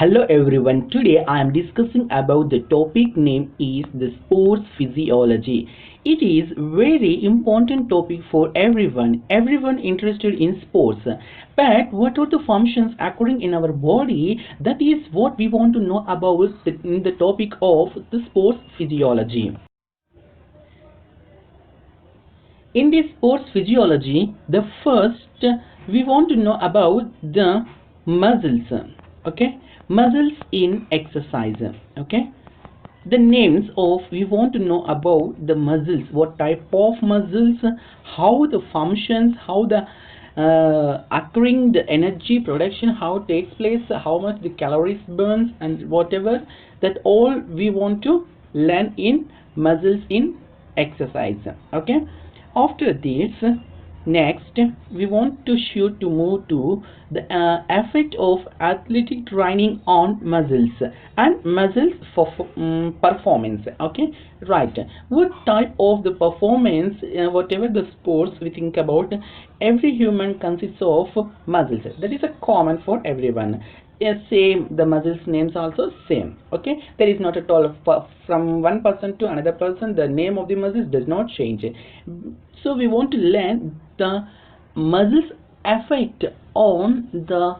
Hello everyone. Today I am discussing about the topic name is the sports physiology. It is very important topic for everyone interested in sports. But what are the functions occurring in our body? That is what we want to know about in the topic of the sports physiology. In this sports physiology, the first we want to know about the muscles. Okay, muscles in exercise. Okay, the names of we want to know about the muscles, what type of muscles, how the functions, how the occurring the energy production, how it takes place, how much the calories burns, and whatever, that all we want to learn in muscles in exercise. Okay, after this, next we want to shoot to move to the effect of athletic training on muscles and muscles for performance. Okay, right, what type of the performance, whatever the sports we think about, every human consists of muscles. That is a common for everyone. Yes, same, the muscles names also same. Okay, there is not at all from one person to another person the name of the muscles does not change. So we want to learn the muscles effect on the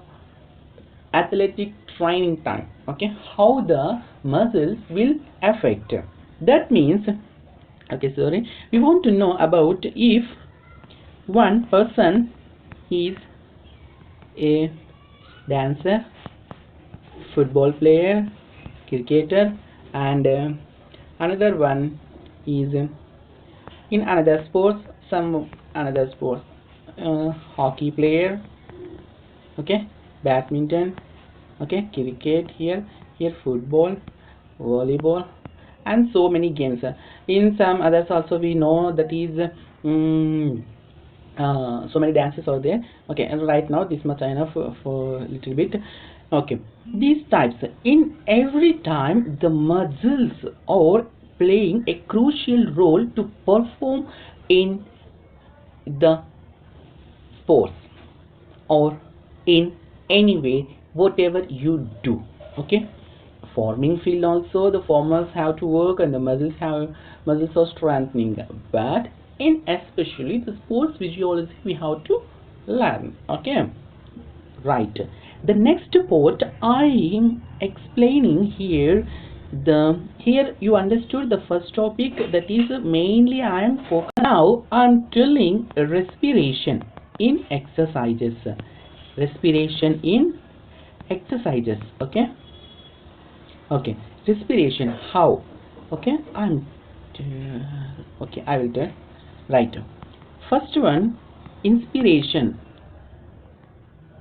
athletic training time. Okay, how the muscles will affect, that means, okay, sorry, we want to know about if one person is a dancer, football player, cricketer, and another one is in another sports, some another sports, hockey player, okay, badminton, okay, cricket, here football, volleyball, and so many games. In some others also we know that is so many dances are there. Okay, and right now this much enough for a little bit. Okay, these types, in every time the muscles are playing a crucial role to perform in the sports or in any way whatever you do. Okay, forming field also the formers have to work and the muscles are strengthening, but in especially the sports physiology we have to learn. Okay, right, the next part I am explaining here, the here you understood the first topic, that is mainly I am focusing. Now I am telling respiration in exercises, respiration in exercises. Okay, okay, respiration how. Okay, okay, I will tell. Right, first one, inspiration,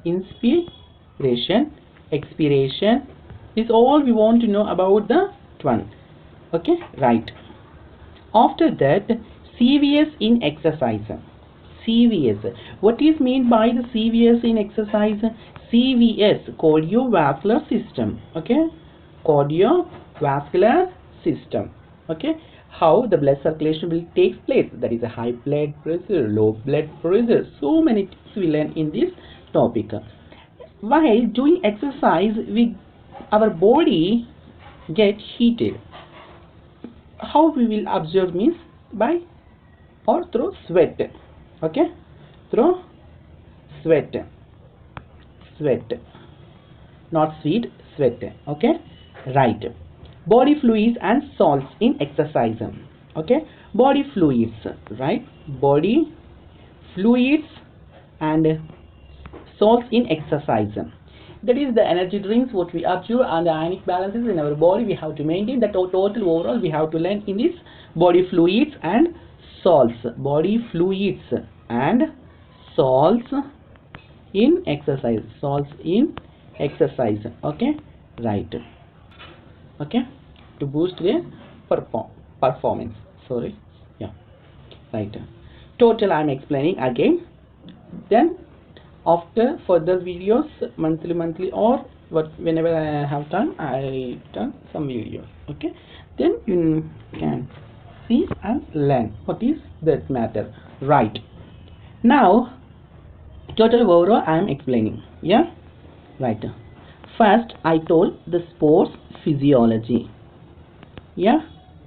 inspiration, expiration is all we want to know about the one. Okay, right, after that, CVS in exercise. CVS, what is meant by the CVS in exercise? CVS, cardiovascular system. Okay, cardiovascular system. Okay, how the blood circulation will take place, that is a high blood pressure, low blood pressure, so many things we learn in this topic. While doing exercise, our body get heated. How we will observe means by or through sweat. Okay, through sweat, sweat, not sweet, sweat. Okay, right, body fluids and salts in exercise. Okay, body fluids, right, body fluids and salts in exercise, that is the energy drinks what we observe and the ionic balances in our body we have to maintain. That total overall we have to learn in this body fluids and salts, body fluids and salts in exercise, salts in exercise. Okay, right, okay, to boost their performance, sorry, yeah, right, total I am explaining again. Then after further videos, monthly or whenever I have time, I done some videos. Okay, then you can see and learn what is that matter. Right, now total overall I am explaining. Yeah, right, First, I told the sports physiology. Yeah,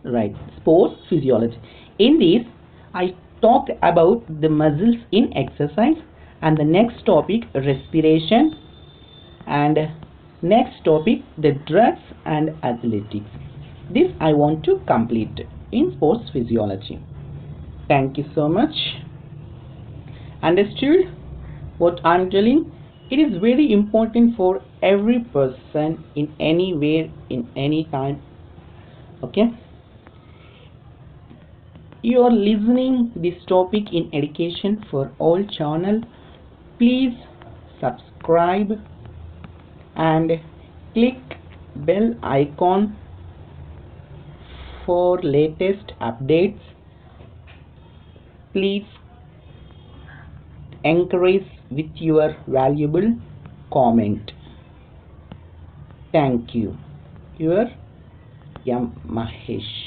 right. Sports physiology. In this, I talked about the muscles in exercise, and the next topic respiration, and next topic the drugs and athletics. This I want to complete in sports physiology. Thank you so much. Understood what I'm telling? It is very important for every person in anywhere, in any time. Okay, you are listening this topic in education for all channel. Please subscribe and click bell icon for latest updates. Please encourage with your valuable comment. Thank you. Your M. Mahesh.